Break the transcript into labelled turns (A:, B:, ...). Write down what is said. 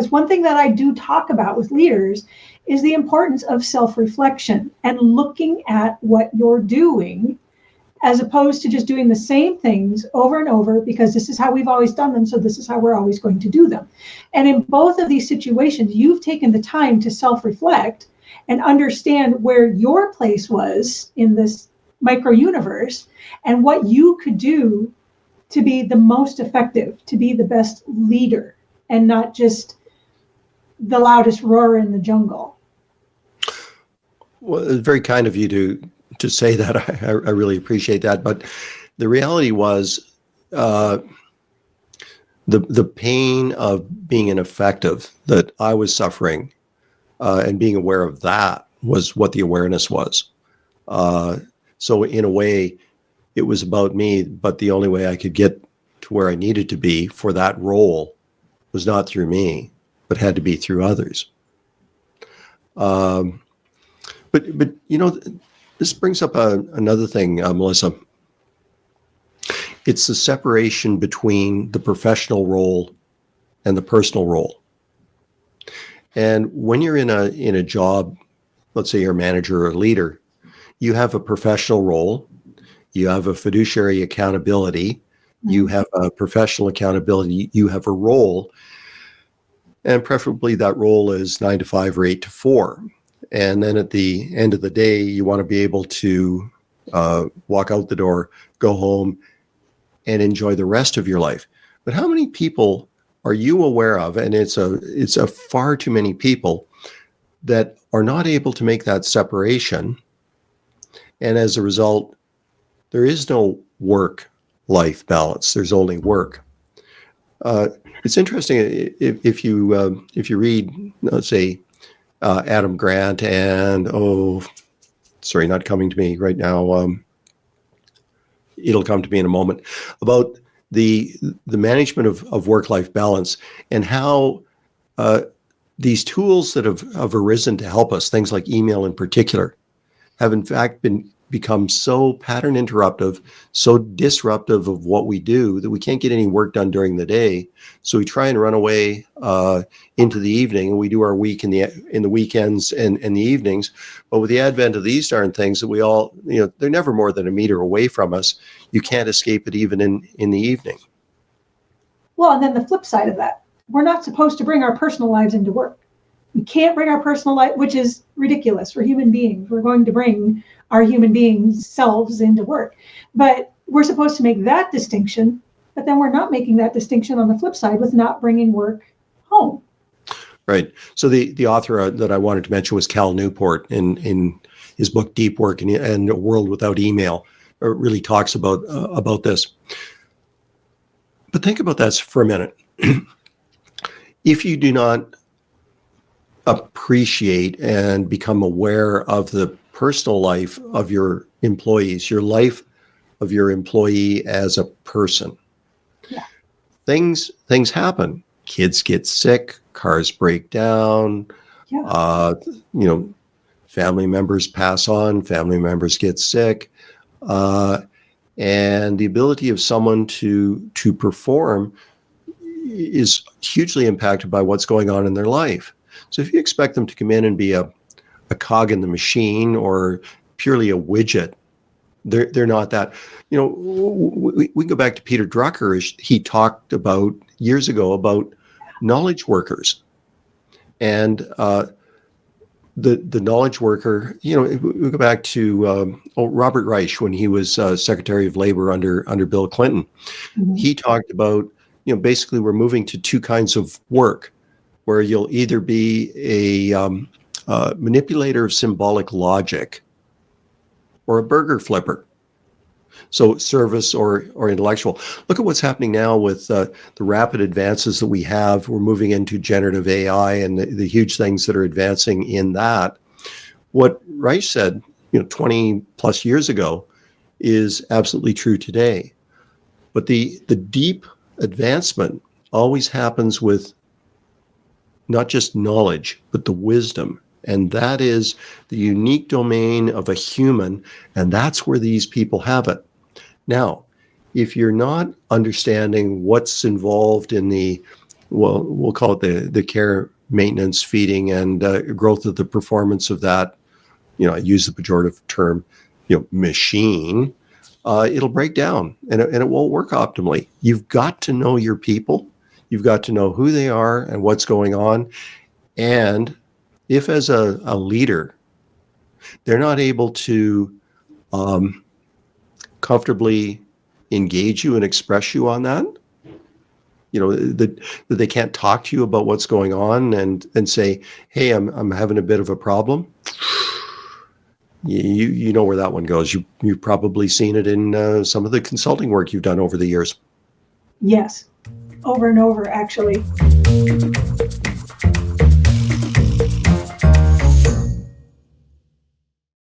A: because one thing that I do talk about with leaders is the importance of self-reflection and looking at what you're doing, as opposed to just doing the same things over and over because this is how we've always done them, so this is how we're always going to do them. And in both of these situations, you've taken the time to self-reflect and understand where your place was in this micro universe and what you could do to be the most effective, to be the best leader, and not just the loudest roar in the jungle.
B: Well, it's very kind of you to say that. I really appreciate that. But the reality was the pain of being ineffective that I was suffering and being aware of that was what the awareness was. So in a way, it was about me, but the only way I could get to where I needed to be for that role was not through me, but had to be through others. But this brings up another thing, Melissa. It's the separation between the professional role and the personal role. And when you're in a job, let's say you're a manager or a leader, you have a professional role, you have a fiduciary accountability, you have a professional accountability, you have a role, and preferably that role is 9 to 5 or 8 to 4. And then at the end of the day, you want to be able to walk out the door, go home, and enjoy the rest of your life. But how many people are you aware of, and it's a far too many people, that are not able to make that separation, and as a result, there is no work-life balance. There's only work. It's interesting if you read, let's say, Adam Grant and not coming to me right now. It'll come to me in a moment, about the management of work-life balance and how these tools that have arisen to help us, things like email in particular, have in fact become so pattern interruptive, so disruptive of what we do that we can't get any work done during the day. So we try and run away into the evening, and we do our week in the weekends and the evenings. But with the advent of these darn things that we all, they're never more than a meter away from us. You can't escape it even in the evening.
A: Well, and then the flip side of that, we're not supposed to bring our personal lives into work. We can't bring our personal life, which is ridiculous. We're human beings. We're going to bring our human being selves into work. But we're supposed to make that distinction, but then we're not making that distinction on the flip side with not bringing work home.
B: Right. So the author that I wanted to mention was Cal Newport in his book, Deep Work and A World Without Email, really talks about this. But think about that for a minute. If you do not appreciate and become aware of the personal life of your employees, your life of your employee as a person, things happen. Kids get sick, cars break down, family members pass on, family members get sick, and the ability of someone to perform is hugely impacted by what's going on in their life. So if you expect them to come in and be a cog in the machine or purely a widget, they're not that. We go back to Peter Drucker. He talked about years ago about knowledge workers, and the knowledge worker. We go back to Robert Reich when he was Secretary of Labor under Bill Clinton. Mm-hmm. He talked about basically we're moving to two kinds of work, where you'll either be a manipulator of symbolic logic or a burger flipper. So service or intellectual. Look at what's happening now with the rapid advances that we have. We're moving into generative AI and the huge things that are advancing in that. What Reich said, 20 plus years ago is absolutely true today. But the deep advancement always happens with not just knowledge, but the wisdom. And that is the unique domain of a human. And that's where these people have it. Now, if you're not understanding what's involved in the well, we'll call it the care, maintenance, feeding, and growth of the performance of that, I use the pejorative term, machine, it'll break down and it won't work optimally. You've got to know your people. You've got to know who they are and what's going on. And if as a leader, they're not able to comfortably engage you and express you on that, that they can't talk to you about what's going on and say, hey, I'm having a bit of a problem. You know where that one goes. You've probably seen it in some of the consulting work you've done over the years.
A: Yes, over and over, actually.